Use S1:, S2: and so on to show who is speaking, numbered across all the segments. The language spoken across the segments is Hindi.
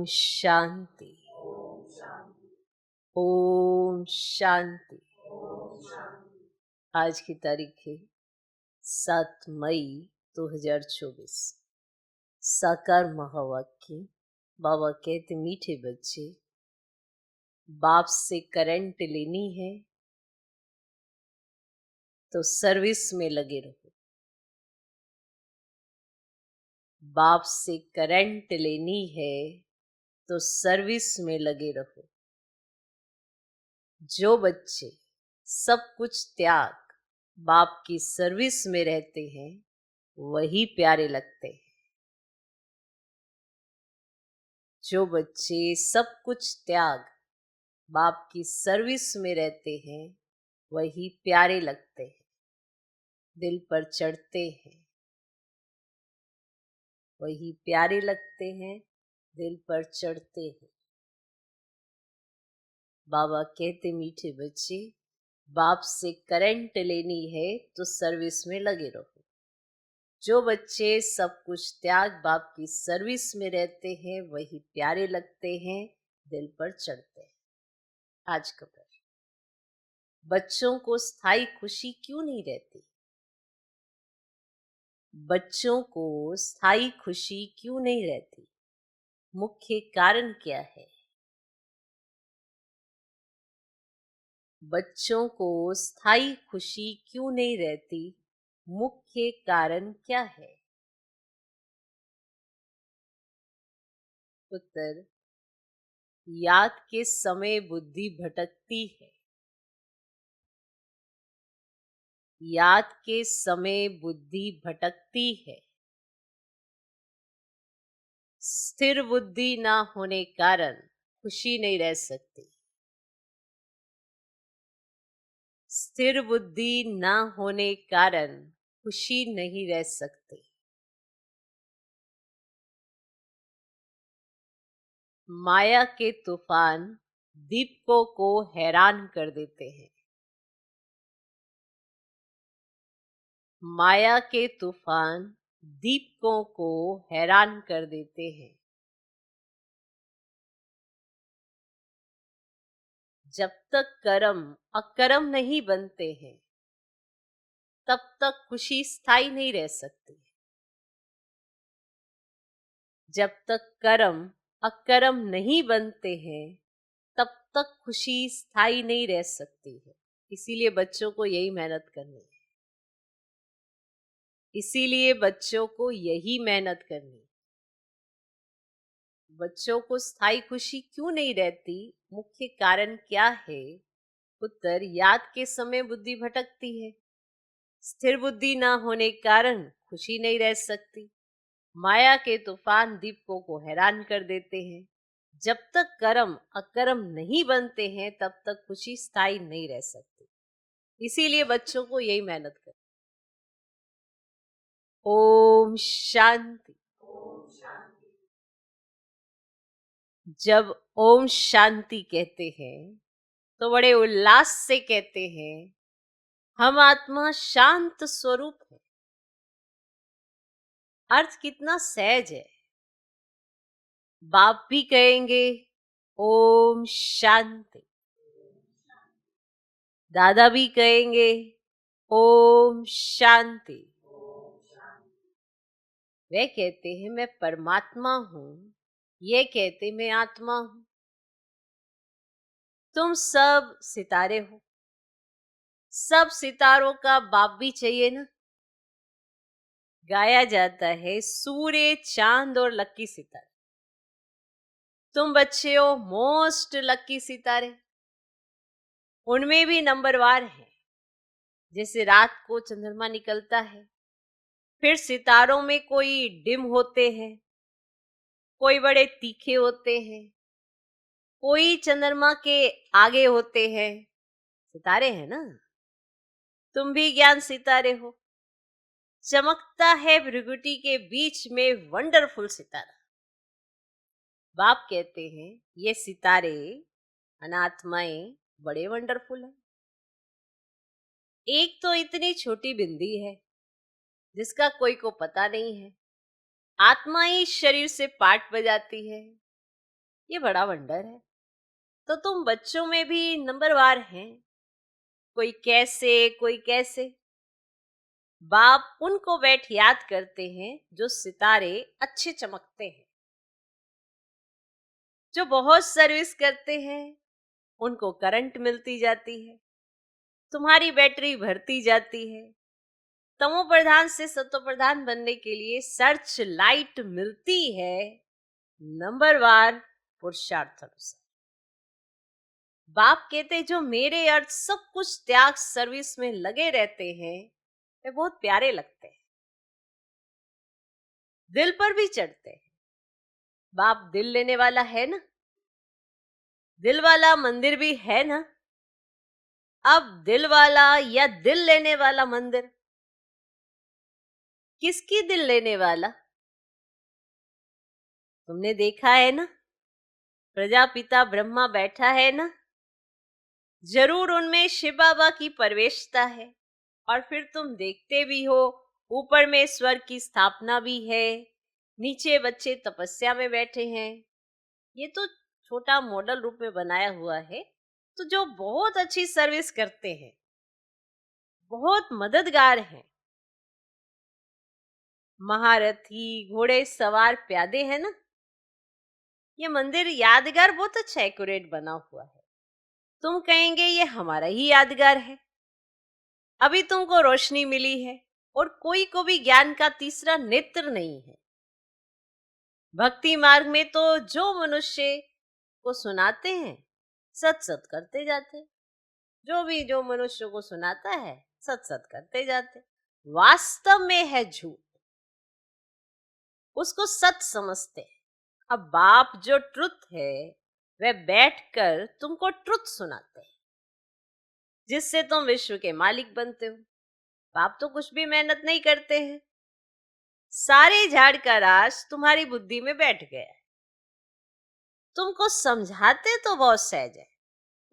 S1: शांति। ओम शांति। आज की तारीख है 7 मई 2024। साकार महावाक्य। बाबा कहते, मीठे बच्चे, बाप से करंट लेनी है तो सर्विस में लगे रहो। बाप से करंट लेनी है तो सर्विस में लगे रहो। जो बच्चे सब कुछ त्याग बाप की सर्विस में रहते हैं वही प्यारे लगते हैं। जो बच्चे सब कुछ त्याग बाप की सर्विस में रहते हैं वही प्यारे लगते हैं, दिल पर चढ़ते हैं। वही प्यारे लगते हैं, दिल पर चढ़ते हैं। बाबा कहते, मीठे बच्चे, बाप से करंट लेनी है तो सर्विस में लगे रहो। जो बच्चे सब कुछ त्याग बाप की सर्विस में रहते हैं वही प्यारे लगते हैं, दिल पर चढ़ते हैं। आज का प्रश्न, बच्चों को स्थायी खुशी क्यों नहीं रहती? बच्चों को स्थायी खुशी क्यों नहीं रहती? मुख्य कारण क्या है? बच्चों को स्थायी खुशी क्यों नहीं रहती? मुख्य कारण क्या है? उत्तर, याद के समय बुद्धि भटकती है। याद के समय बुद्धि भटकती है। स्थिर बुद्धि ना होने कारण खुशी नहीं रह सकती। स्थिर बुद्धि ना होने कारण खुशी नहीं रह सकती। माया के तूफान दीपकों को हैरान कर देते हैं। माया के तूफान दीपकों को हैरान कर देते हैं। जब तक कर्म अकर्म नहीं बनते हैं तब तक खुशी स्थायी नहीं रह सकती। जब तक कर्म अकर्म नहीं बनते हैं तब तक खुशी स्थायी नहीं रह सकती है। इसीलिए बच्चों को यही मेहनत करनी है। इसीलिए बच्चों को यही मेहनत करनी। बच्चों को स्थायी खुशी क्यों नहीं रहती? मुख्य कारण क्या है? उत्तर, याद के समय बुद्धि भटकती है। स्थिर बुद्धि ना होने कारण खुशी नहीं रह सकती। माया के तूफान दीपकों को हैरान कर देते हैं। जब तक कर्म अकर्म नहीं बनते हैं तब तक खुशी स्थायी नहीं रह सकती। इसीलिए बच्चों को यही मेहनत कर। ओम शांति। जब ओम शांति कहते हैं तो बड़े उल्लास से कहते हैं, हम आत्मा शांत स्वरूप है। अर्थ कितना सहज है। बाप भी कहेंगे ओम शांति, दादा भी कहेंगे ओम शांति। वे कहते हैं मैं परमात्मा हूं, ये कहते मैं आत्मा हूं। तुम सब सितारे हो। सब सितारों का बाप भी चाहिए ना। गाया जाता है, सूर्य, चांद और लक्की सितारे। तुम बच्चे हो मोस्ट लक्की सितारे। उनमें भी नंबरवार है। जैसे रात को चंद्रमा निकलता है, फिर सितारों में कोई डिम होते हैं, कोई बड़े तीखे होते हैं, कोई चंद्रमा के आगे होते हैं। सितारे हैं ना। तुम भी ज्ञान सितारे हो। चमकता है भृगुटी के बीच में वंडरफुल सितारा। बाप कहते हैं ये सितारे अनात्माएं बड़े वंडरफुल हैं। एक तो इतनी छोटी बिंदी है जिसका कोई को पता नहीं है। आत्मा ही शरीर से पार्ट बजाती है। ये बड़ा वंडर है। तो तुम बच्चों में भी नंबरवार हैं, कोई कैसे कोई कैसे। बाप उनको बैठ याद करते हैं जो सितारे अच्छे चमकते हैं, जो बहुत सर्विस करते हैं, उनको करंट मिलती जाती है, तुम्हारी बैटरी भरती जाती है। तमो प्रधान से सतो प्रधान बनने के लिए सर्च लाइट मिलती है नंबरवार पुरुषार्थ अनुसार। बाप कहते जो मेरे अर्थ सब कुछ त्याग सर्विस में लगे रहते हैं, वे बहुत प्यारे लगते हैं, दिल पर भी चढ़ते हैं। बाप दिल लेने वाला है ना, दिल वाला मंदिर भी है ना। अब दिल वाला या दिल लेने वाला मंदिर, किसकी दिल लेने वाला? तुमने देखा है ना, प्रजापिता ब्रह्मा बैठा है ना, जरूर उनमें शिव बाबा की प्रवेशता है। और फिर तुम देखते भी हो, ऊपर में स्वर्ग की स्थापना भी है, नीचे बच्चे तपस्या में बैठे हैं। ये तो छोटा मॉडल रूप में बनाया हुआ है, तो जो बहुत अच्छी सर्विस करते हैं, बहुत मददगार हैं, महारथी घोड़े सवार प्यादे हैं ना। ये मंदिर यादगार बहुत अच्छा एक्यूरेट बना हुआ है। तुम कहेंगे ये हमारा ही यादगार है। अभी तुमको रोशनी मिली है और कोई को भी ज्ञान का तीसरा नेत्र नहीं है। भक्ति मार्ग में तो जो मनुष्य को सुनाते हैं, सत सत करते जाते। जो मनुष्य को सुनाता है, सत सत करते जाते। वास्तव में है झूठ, उसको सच समझते हैं। अब बाप जो ट्रुथ है, वह बैठकर तुमको ट्रुथ सुनाते हैं, जिससे तुम विश्व के मालिक बनते हो। बाप तो कुछ भी मेहनत नहीं करते हैं, सारे झाड़ का राज तुम्हारी बुद्धि में बैठ गया है। तुमको समझाते तो बहुत सहज है,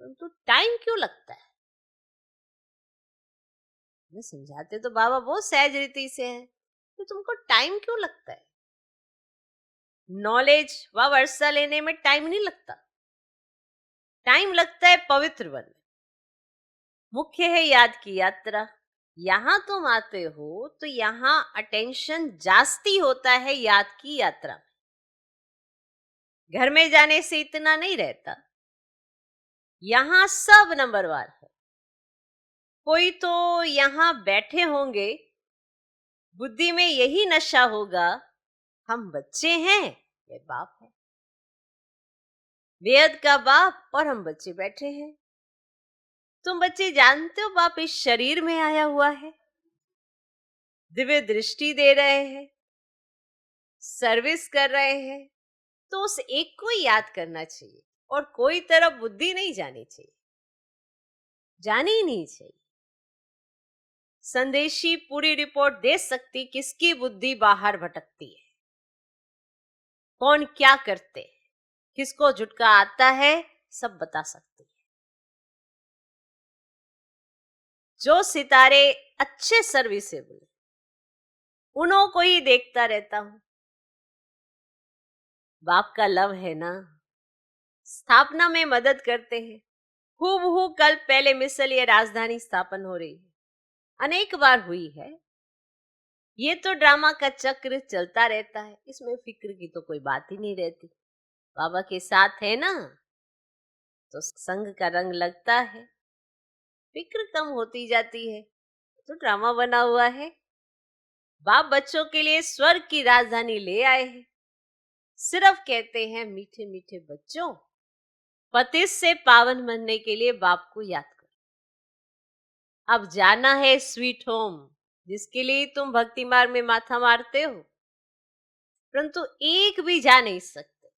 S1: परंतु टाइम क्यों लगता है? समझाते तो बाबा बहुत सहज रीति से हैं, तो तुमको टाइम क्यों लगता है? नॉलेज व वर्षा लेने में टाइम नहीं लगता, टाइम लगता है पवित्र बनने। मुख्य है याद की यात्रा। यहां तुम आते हो तो यहां अटेंशन जास्ती होता है याद की यात्रा में। घर में जाने से इतना नहीं रहता, यहां सब नंबरवार है। कोई तो यहां बैठे होंगे, बुद्धि में यही नशा होगा, हम बच्चे हैं, ये बाप है, बेहद का बाप, और हम बच्चे बैठे हैं। तुम बच्चे जानते हो बाप इस शरीर में आया हुआ है, दिव्य दृष्टि दे रहे हैं, सर्विस कर रहे हैं, तो उस एक को ही याद करना चाहिए और कोई तरफ बुद्धि नहीं जानी चाहिए, जानी ही नहीं चाहिए। संदेशी पूरी रिपोर्ट दे सकती किसकी बुद्धि बाहर भटकती है, कौन क्या करते, किसको झुटका आता है, सब बता सकती है। जो सितारे अच्छे सर्विसेबल, उन्हों को ही देखता रहता हूं। बाप का लव है ना, स्थापना में मदद करते हैं। हूबहू कल पहले मिसल ये राजधानी स्थापन हो रही है, अनेक बार हुई है। ये तो ड्रामा का चक्र चलता रहता है, इसमें फिक्र की तो कोई बात ही नहीं रहती। बाबा के साथ है ना, तो संग का रंग लगता है, फिक्र कम होती जाती है। तो ड्रामा बना हुआ है। बाप बच्चों के लिए स्वर्ग की राजधानी ले आए हैं, सिर्फ कहते हैं मीठे मीठे बच्चों, पतित से पावन बनने के लिए बाप को याद करो। अब जाना है स्वीट होम, जिसके लिए तुम भक्ति मार्ग में माथा मारते हो, परंतु एक भी जा नहीं सकते।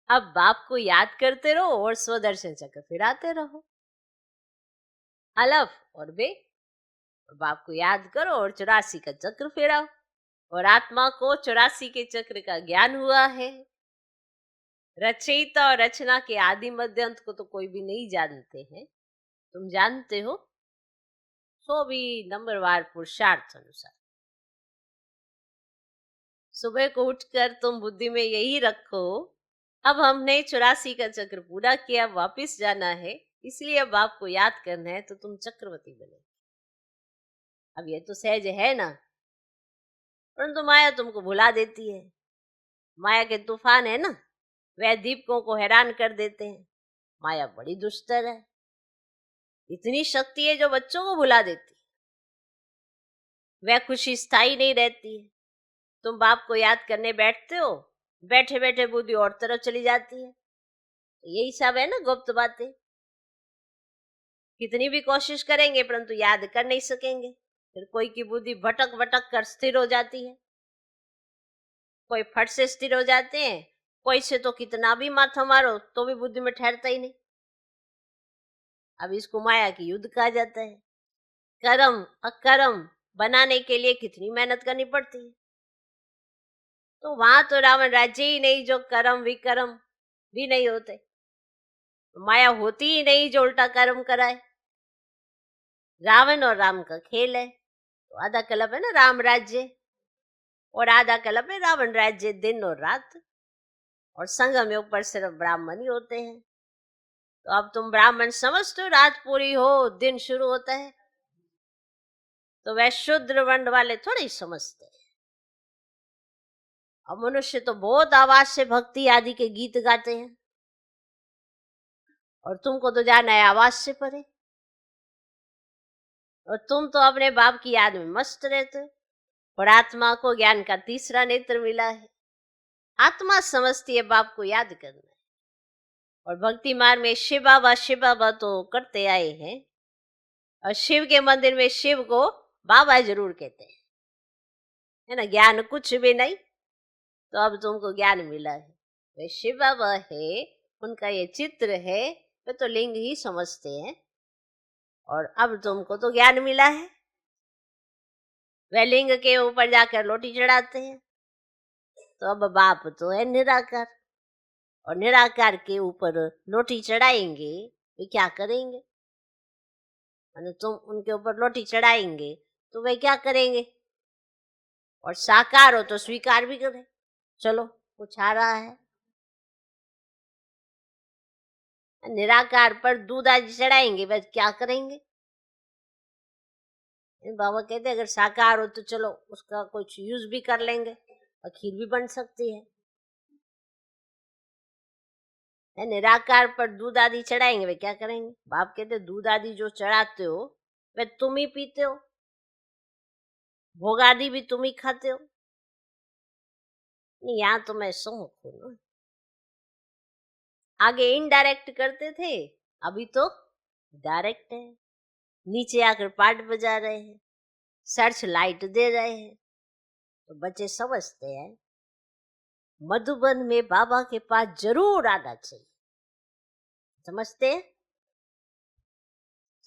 S1: अब बाप को याद करते रहो और स्वदर्शन चक्र फिराते रहो। अलफ और बे, बाप को याद करो और 84 का चक्र फिराओ। और आत्मा को 84 के चक्र का ज्ञान हुआ है। रचयिता और रचना के आदि मध्य अंत को तो कोई भी नहीं जानते हैं, तुम जानते हो, सो भी नंबरवार पुरुषार्थ अनुसार। सुबह को उठकर तुम बुद्धि में यही रखो, अब हमने 84 का चक्र पूरा किया, वापिस जाना है, इसलिए अब आपको याद करना है, तो तुम चक्रवती बने। अब ये तो सहज है ना, परंतु माया तुमको भुला देती है। माया के तूफान है ना, वह दीपकों को हैरान कर देते हैं। माया बड़ी दुष्टर है, इतनी शक्ति है जो बच्चों को भुला देती। वह खुशी स्थायी नहीं रहती है। तुम बाप को याद करने बैठते हो, बैठे बैठे बुद्धि और तरफ चली जाती है। यही सब है ना गुप्त बातें। कितनी भी कोशिश करेंगे परंतु याद कर नहीं सकेंगे। फिर कोई की बुद्धि भटक भटक कर स्थिर हो जाती है, कोई फट से स्थिर हो जाते हैं, कोई से तो कितना भी माथा मारो तो भी बुद्धि में ठहरता ही नहीं। अब इसको माया की युद्ध कहा जाता है। कर्म अकर्म बनाने के लिए कितनी मेहनत करनी पड़ती है। तो वहां तो रावण राज्य ही नहीं जो कर्म विकर्म भी नहीं होते, माया होती ही नहीं जो उल्टा कर्म कराए। रावण और राम का खेल है। तो आधा कल्प है ना राम राज्य, और आधा कल्प है रावण राज्य, दिन और रात। और संग में ऊपर सिर्फ ब्राह्मण ही होते हैं। तो अब तुम ब्राह्मण समझते हो, रात पूरी हो दिन शुरू होता है, तो वह शूद्र वर्ण वाले थोड़े ही समझते हैं। अब मनुष्य तो बहुत आवाज से भक्ति आदि के गीत गाते हैं, और तुमको तो जाना है आवाज से परे। और तुम तो अपने बाप की याद में मस्त रहते हो। और आत्मा को ज्ञान का तीसरा नेत्र मिला है। आत्मा समझती है बाप को याद करना है। और भक्ति मार्ग में शिव बाबा तो करते आए हैं, और शिव के मंदिर में शिव को बाबा जरूर कहते हैं, है ना। ज्ञान कुछ भी नहीं, तो अब तुमको ज्ञान मिला है। वे शिव बाबा है, उनका ये चित्र है, वे तो लिंग ही समझते हैं। और अब तुमको तो ज्ञान मिला है। वे लिंग के ऊपर जाकर लोटी चढ़ाते हैं। तो अब बाप तो है निराकार, और निराकार के ऊपर लोटी चढ़ाएंगे, वे क्या करेंगे। तुम उनके ऊपर लोटी चढ़ाएंगे तो वे क्या करेंगे। और साकार हो तो स्वीकार भी करें, चलो कुछ आ रहा है। निराकार पर दूध आज चढ़ाएंगे, बस क्या करेंगे। बाबा कहते अगर साकार हो तो चलो उसका कुछ यूज भी कर लेंगे, और खीर भी बन सकती है। निराकार पर दूध आदि चढ़ाएंगे, वे क्या करेंगे। बाप कहते दूध आदि जो चढ़ाते हो वे तुम ही पीते हो, भोग आदि भी तुम ही खाते हो। नहीं, यहाँ तो मैं समूह हूँ। आगे इनडायरेक्ट करते थे, अभी तो डायरेक्ट है। नीचे आकर पार्ट बजा रहे हैं, सर्च लाइट दे रहे हैं, तो बच्चे समझते हैं मधुबन में बाबा के पास जरूर आना चाहिए। समझते हैं,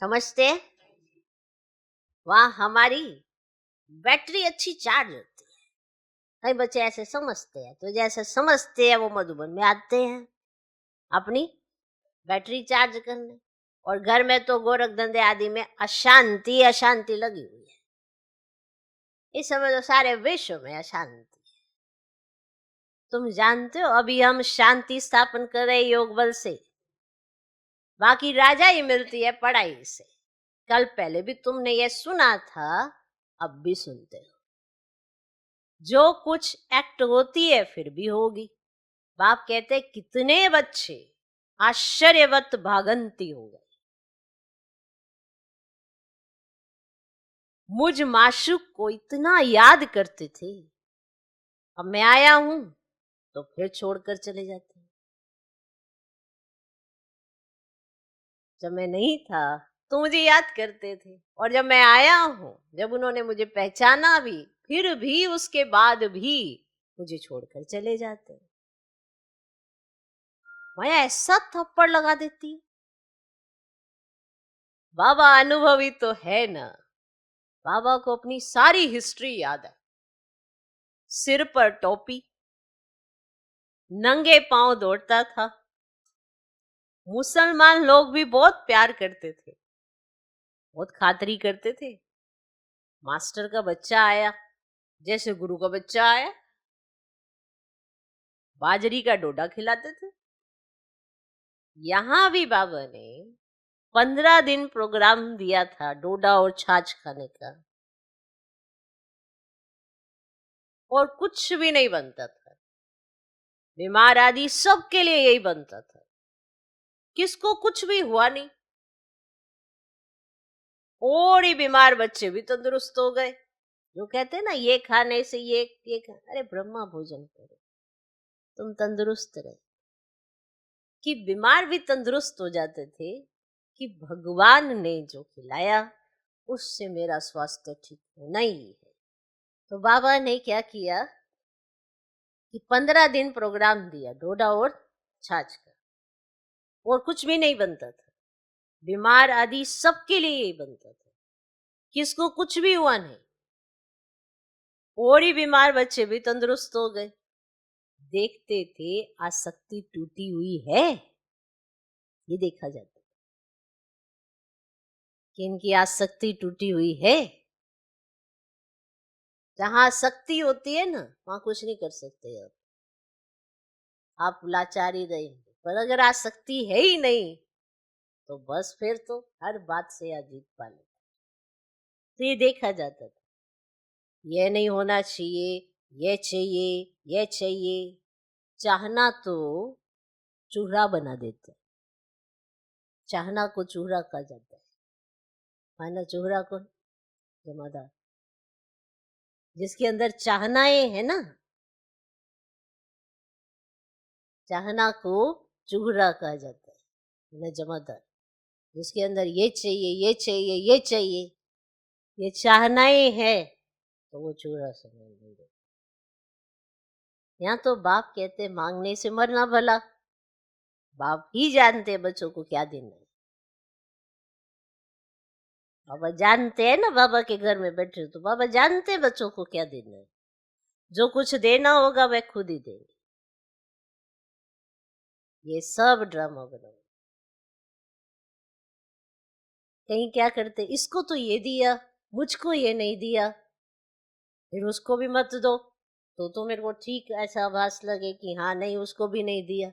S1: समझते हैं। वहां हमारी बैटरी अच्छी चार्ज होती है। कई बच्चे ऐसे समझते हैं, तो जैसे समझते हैं वो मधुबन में आते हैं अपनी बैटरी चार्ज करने। और घर में तो गोरख धंधे आदि में अशांति अशांति लगी हुई है। इस समय तो सारे विश्व में अशांति। तुम जानते हो अभी हम शांति स्थापन कर रहे योग बल से, बाकी राजा ही मिलती है पढ़ाई से। कल पहले भी तुमने ये सुना था, अब भी सुनते हो। जो कुछ एक्ट होती है फिर भी होगी। बाप कहते कितने बच्चे आश्चर्यवत भागंती हो गए। मुझ माशूक को इतना याद करते थे, अब मैं आया हूं तो फिर छोड़कर चले जाते हैं। जब मैं नहीं था तो मुझे याद करते थे, और जब मैं आया हूं, जब उन्होंने मुझे पहचाना भी, फिर भी उसके बाद भी मुझे छोड़कर चले जाते हैं। माया ऐसा थप्पड़ लगा देती है। बाबा अनुभवी तो है ना, बाबा को अपनी सारी हिस्ट्री याद है। सिर पर टोपी, नंगे पांव दौड़ता था। मुसलमान लोग भी बहुत प्यार करते थे, बहुत खातरी करते थे। मास्टर का बच्चा आया जैसे गुरु का बच्चा आया। बाजरी का डोडा खिलाते थे। यहाँ भी बाबा ने 15 दिन प्रोग्राम दिया था डोडा और छाछ खाने का, और कुछ भी नहीं बनता था। बीमार आदि सबके लिए यही बनता था, किसको कुछ भी हुआ नहीं। और ही बीमार बच्चे भी तंदुरुस्त हो गए। जो कहते हैं ना ये खाने से ये अरे ब्रह्मा भोजन करो तुम तंदुरुस्त रहे। कि बीमार भी तंदुरुस्त हो जाते थे कि भगवान ने जो खिलाया उससे मेरा स्वास्थ्य ठीक होना ही है। तो बाबा ने क्या किया कि 15 दिन प्रोग्राम दिया डोडा और छाछ का, और कुछ भी नहीं बनता था। बीमार आदि सबके लिए यही बनता था, किसको कुछ भी हुआ नहीं। और ही बीमार बच्चे भी तंदुरुस्त हो गए। देखते थे आसक्ति टूटी हुई है, ये देखा जाता कि इनकी आसक्ति टूटी हुई है। जहां आसक्ति होती है ना वहां कुछ नहीं कर सकते आप लाचारी रहेंगे। पर अगर आसक्ति है ही नहीं तो बस फिर तो हर बात से आप जीत पा लेते। तो ये देखा जाता था, ये नहीं होना चाहिए, ये चाहिए, ये चाहिए। चाहना तो चूल्हा बना देते, चाहना को चूल्हा कहा जाता है। माना चूल्हा को जमादार, जिसके अंदर चाहनाएं है ना, चाहना को चूल्हा कहा जाता है न जमादार। जिसके अंदर ये चाहिए, ये चाहिए, ये चाहिए, ये चाहनाएं है तो वो चूल्हा समझ लेंगे। यहाँ तो बाप कहते मांगने से मरना भला। बाप ही जानते हैं बच्चों को क्या देना है। बाबा जानते हैं ना, बाबा के घर में बैठे तो बाबा जानते हैं बच्चों को क्या देना है। जो कुछ देना होगा वह खुद ही देंगे। ये सब ड्रामा बना। कहीं क्या करते, इसको तो ये दिया, मुझको ये नहीं दिया, फिर उसको भी मत दो तो मेरे को ठीक ऐसा आभास लगे कि हाँ नहीं उसको भी नहीं दिया।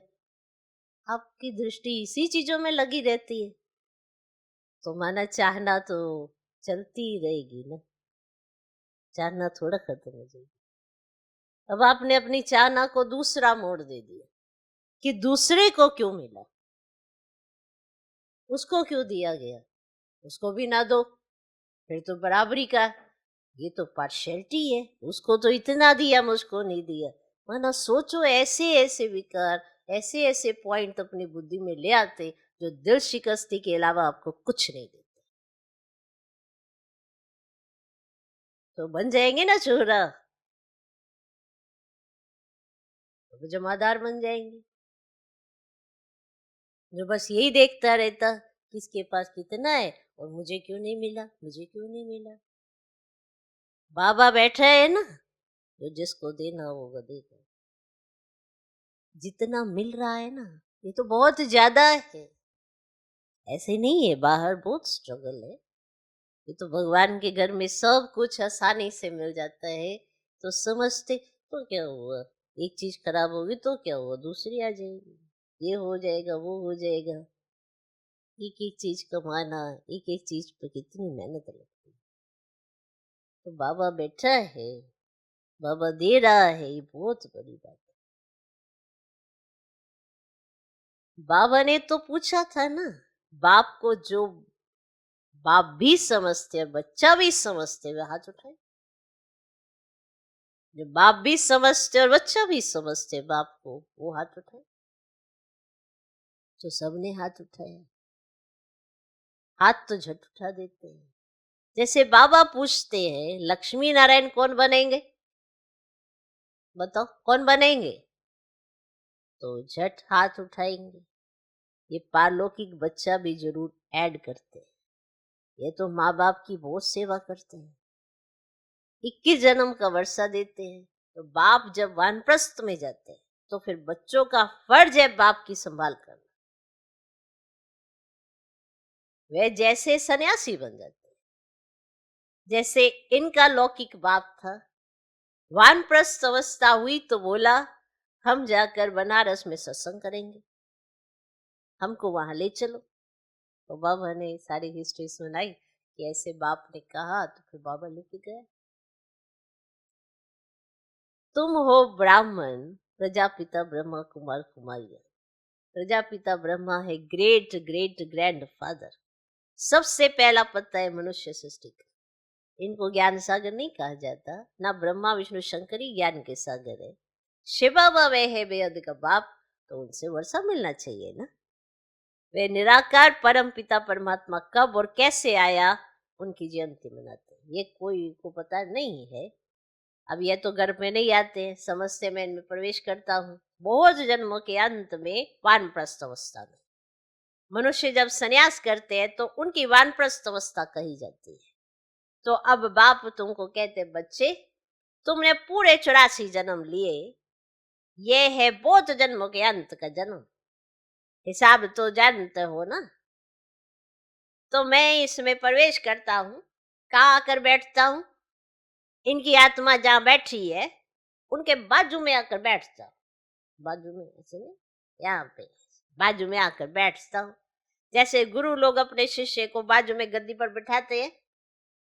S1: आपकी दृष्टि इसी चीजों में लगी रहती है तो माना चाहना तो चलती ही रहेगी ना, चाहना थोड़ा खत्म हो जाएगी। अब आपने अपनी चाहना को दूसरा मोड़ दे दिया कि दूसरे को क्यों मिला, उसको क्यों दिया गया, उसको भी ना दो, फिर तो बराबरी का, ये तो पार्शियलिटी है, उसको तो इतना दिया मुझको नहीं दिया। माना सोचो ऐसे ऐसे विकार, ऐसे ऐसे पॉइंट अपनी बुद्धि में ले आते जो दिल शिकस्ती के अलावा आपको कुछ नहीं देते। तो बन जाएंगे ना चोरा, तो जमादार बन जाएंगे। जो बस यही देखता रहता किसके पास कितना है और मुझे क्यों नहीं मिला, मुझे क्यों नहीं मिला। बाबा बैठा है ना, जो जिसको देना होगा देगा। जितना मिल रहा है ना ये तो बहुत ज्यादा है, ऐसे नहीं है। बाहर बहुत स्ट्रगल है। ये तो भगवान के घर में सब कुछ आसानी से मिल जाता है। तो समझते तो क्या हुआ, एक चीज खराब होगी तो क्या हुआ, दूसरी आ जाएगी, ये हो जाएगा, वो हो जाएगा। एक एक चीज कमाना, एक एक चीज पे कितनी मेहनत लगती है। तो बाबा बैठा है, बाबा दे रहा है, ये बहुत बड़ी बात है। बाबा ने तो पूछा था ना, बाप को जो बाप भी समझते हैं बच्चा भी समझते हुए हाथ उठाए। जो बाप भी समझते और बच्चा भी समझते बाप को, वो हाथ उठाए। तो सबने हाथ उठाया, हाथ तो झट उठा देते हैं। जैसे बाबा पूछते हैं लक्ष्मी नारायण कौन बनेंगे, बताओ कौन बनेंगे, तो झट हाथ उठाएंगे। ये पारलौकिक बच्चा भी जरूर ऐड करते हैं। ये तो माँ बाप की बहुत सेवा करते हैं, 21 जन्म का वर्षा देते हैं। तो बाप जब वानप्रस्थ में जाते हैं तो फिर बच्चों का फर्ज है बाप की संभाल करना। वे जैसे सन्यासी बन जाते हैं, जैसे इनका लौकिक बाप था। वानप्रस्थ अवस्था हुई तो बोला हम जाकर बनारस में सत्संग करेंगे, हमको वहां ले चलो। तो बाबा ने सारी हिस्ट्री सुनाई कि ऐसे बाप ने कहा, तो फिर बाबा लेके गया। तुम हो ब्राह्मण, प्रजापिता ब्रह्मा कुमार कुमारिया। प्रजापिता ब्रह्मा है ग्रेट ग्रेट ग्रैंड फादर, सबसे पहला पत्ता है मनुष्य सृष्टि का। इनको ज्ञान सागर नहीं कहा जाता, ना ब्रह्मा विष्णु शंकर ही ज्ञान के सागर है। शिव बाबा वे है बेअद का बाप, तो उनसे वर्षा मिलना चाहिए ना। वे निराकार परम पिता परमात्मा कब और कैसे आया, उनकी जयंती मनाते हैं। ये कोई को पता नहीं है। अब ये तो घर में नहीं आते हैं, समझते मैं इनमें प्रवेश करता हूँ। बहुत जन्मों के अंत में वानप्रस्थ अवस्था में मनुष्य जब संन्यास करते हैं तो उनकी वानप्रस्थ अवस्था कही जाती है। तो अब बाप तुमको कहते, बच्चे तुमने पूरे 84 जन्म लिए, ये है बहुत जन्मों के अंत का जन्म, हिसाब तो जानते हो ना। तो मैं इसमें प्रवेश करता हूँ, कहाँ आकर बैठता हूँ, इनकी आत्मा जहाँ बैठी है उनके बाजू में आकर बैठता हूँ। बाजू में ऐसे नहीं, यहाँ पे बाजू में आकर बैठता हूँ। जैसे गुरु लोग अपने शिष्य को बाजू में गद्दी पर बिठाते हैं,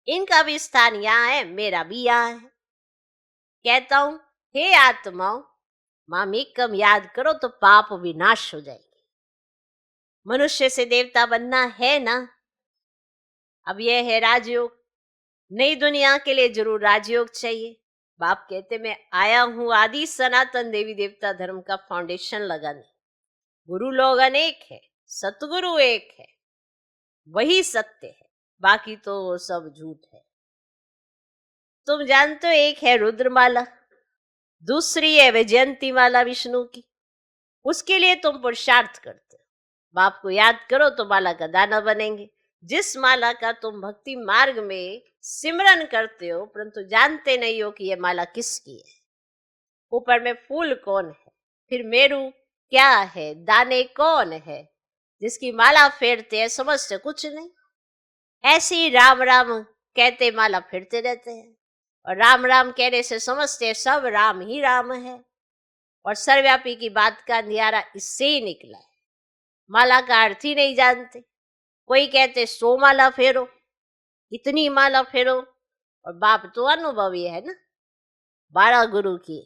S1: इनका भी स्थान यहाँ है, मेरा भी यहाँ है। कहता हूँ, हे आत्माओं, मामी कम याद करो तो पाप विनाश हो जाएंगे। मनुष्य से देवता बनना है ना। अब यह है राजयोग। नई दुनिया के लिए जरूर राजयोग चाहिए। बाप कहते, मैं आया हूं आदि सनातन देवी देवता धर्म का फाउंडेशन लगाने। गुरु लोग अनेक है, सतगुरु एक है, वही सत्य है, बाकी तो सब झूठ है। तुम जानते हो, एक है रुद्रमाला, दूसरी है वैजयंती माला विष्णु की। उसके लिए तुम पुरुषार्थ करते हो। बाप को याद करो तो माला का दाना बनेंगे। जिस माला का तुम भक्ति मार्ग में सिमरन करते हो, परंतु जानते नहीं हो कि यह माला किसकी है। ऊपर में फूल कौन है, फिर मेरू क्या है, दाने कौन है, जिसकी माला फेरते हैं समझते कुछ नहीं। ऐसे ही राम राम कहते माला फेरते रहते हैं, और राम राम कहने से समझते हैं सब राम ही राम है। और सर्वव्यापी की बात का अंधियारा इससे ही निकला है। माला का अर्थ ही नहीं जानते। कोई कहते 100 माला फेरो, इतनी माला फेरो, और बाप तो अनुभवी है ना, 12 गुरु की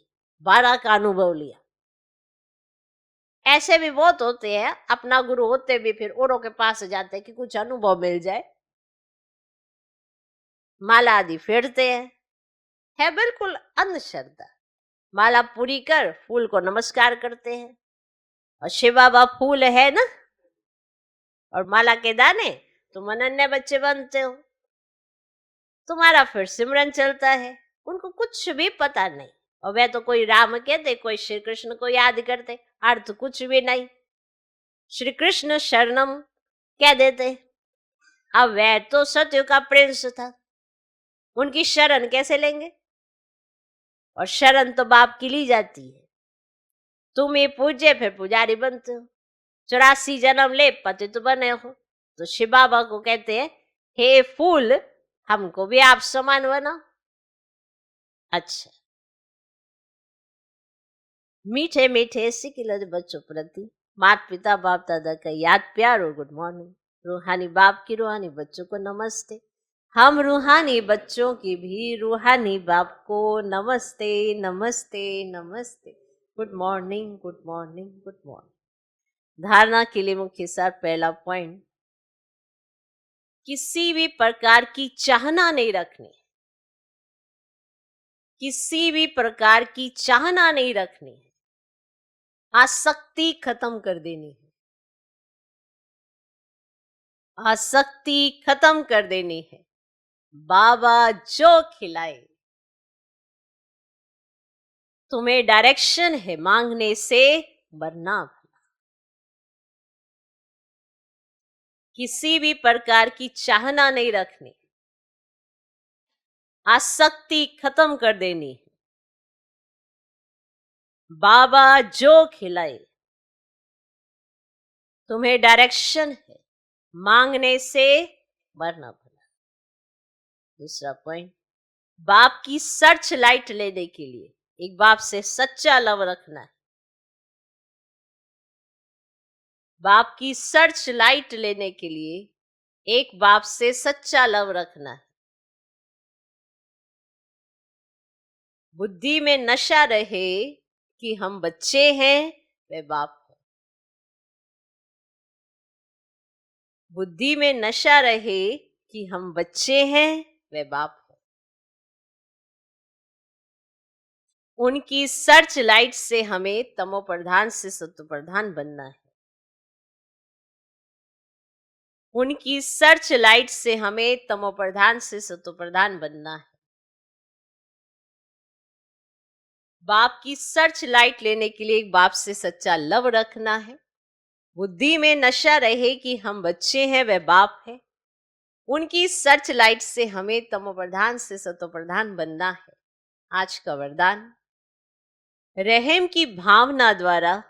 S1: 12 का अनुभव लिया। ऐसे भी बहुत होते हैं, अपना गुरु होते भी फिर औरों के पास जाते कि कुछ अनुभव मिल जाए, माला आदि फेरते हैं। है बिल्कुल अंधश्रद्धा। माला पूरी कर फूल को नमस्कार करते हैं, और शिव बाबा फूल है ना, और माला के दाने तुम अनन्य बच्चे बनते हो। तुम्हारा फिर सिमरन चलता है, उनको कुछ भी पता नहीं। और वह तो कोई राम कहते, कोई श्री कृष्ण को याद करते, अर्थ कुछ भी नहीं। श्री कृष्ण शरणम कह देते। अब वह तो सत्य का प्रिंस था, उनकी शरण कैसे लेंगे। और शरण तो बाप की ली जाती है। तुम ही पूज्य फिर पुजारी बनते हो। 84 जन्म ले पतित बने हो, तो शिव बाबा को कहते हैं, हे फूल हमको भी आप समान बनाओ। अच्छा, मीठे मीठे सिकिलर बच्चों प्रति माता पिता बाप दादा का याद प्यार और गुड मॉर्निंग। रूहानी बाप की रूहानी बच्चों को नमस्ते। हम रूहानी बच्चों की भी रूहानी बाप को नमस्ते नमस्ते नमस्ते। Good morning good morning good morning. धारणा के लिए मुख्य सार पहला पॉइंट, किसी भी प्रकार की चाहना नहीं रखनी। किसी भी प्रकार की चाहना नहीं रखनी है। आसक्ति खत्म कर देनी है। आसक्ति खत्म कर देनी है। बाबा जो खिलाए, तुम्हें डायरेक्शन है मांगने से वरना भला। किसी भी प्रकार की चाहना नहीं रखनी, आसक्ति खत्म कर देनी है। बाबा जो खिलाए, तुम्हें डायरेक्शन है मांगने से वरना भला। दूसरा पॉइंट, बाप की सर्च लाइट लेने के लिए एक बाप से सच्चा लव रखना है। बाप की सर्च लाइट लेने के लिए एक बाप से सच्चा लव रखना है। बुद्धि में नशा रहे कि हम बच्चे हैं, वे बाप है। बुद्धि में नशा रहे कि हम बच्चे हैं, वे बाप है। उनकी सर्च लाइट से हमें तमो प्रधान से सत्व प्रधान बनना है। उनकी सर्च लाइट से हमें तमो प्रधान से सत्व प्रधान बनना है। बाप की सर्च लाइट लेने के लिए एक बाप से सच्चा लव रखना है। बुद्धि में नशा रहे कि हम बच्चे हैं, वह बाप है। उनकी सर्च लाइट से हमें तमो प्रधान से सत्व प्रधान बनना है। आज का वरदान, रहम की भावना द्वारा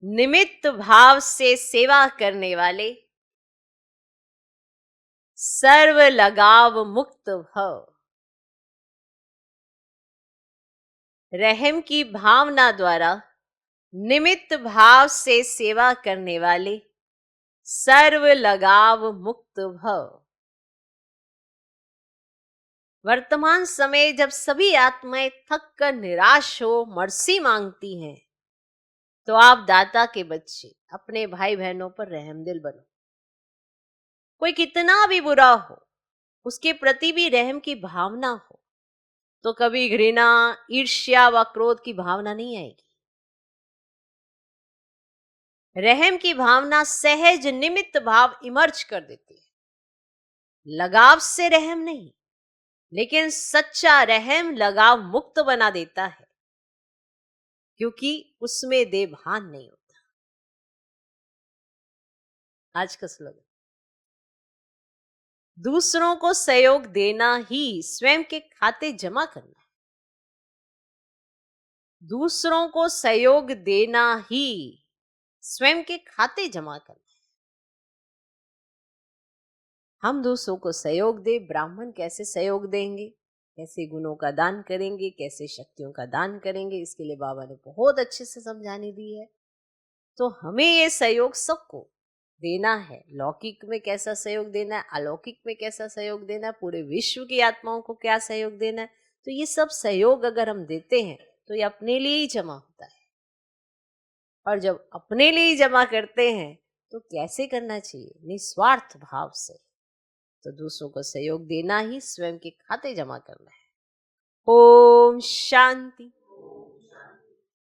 S1: निमित्त भाव से सेवा करने वाले सर्व लगाव मुक्त भव। रहम की भावना द्वारा निमित्त भाव से सेवा करने वाले सर्व लगाव मुक्त भव। वर्तमान समय जब सभी आत्माएं थक कर निराश हो मर्सी मांगती हैं, तो आप दाता के बच्चे अपने भाई बहनों पर रहमदिल बनो। कोई कितना भी बुरा हो, उसके प्रति भी रहम की भावना हो, तो कभी घृणा, ईर्ष्या व क्रोध की भावना नहीं आएगी। रहम की भावना सहज निमित्त भाव इमर्ज कर देती है। लगाव से रहम नहीं, लेकिन सच्चा रहम लगाव मुक्त बना देता है, क्योंकि उसमें देभान नहीं होता। आज का स्लोगन, दूसरों को सहयोग देना ही स्वयं के खाते जमा करना है। दूसरों को सहयोग देना ही स्वयं के खाते जमा करना है। हम दूसरों को सहयोग दे, ब्राह्मण कैसे सहयोग देंगे, कैसे गुणों का दान करेंगे, कैसे शक्तियों का दान करेंगे, इसके लिए बाबा ने बहुत अच्छे से समझाने दी है। तो हमें ये सहयोग सबको देना है। लौकिक में कैसा सहयोग देना है, अलौकिक में कैसा सहयोग देना है, पूरे विश्व की आत्माओं को क्या सहयोग देना है, तो ये सब सहयोग अगर हम देते हैं तो ये अपने लिए ही जमा होता है। और जब अपने लिए ही जमा करते हैं तो कैसे करना चाहिए, निस्वार्थ भाव से। तो दूसरों को सहयोग देना ही स्वयं के खाते जमा करना है। ओम शांति।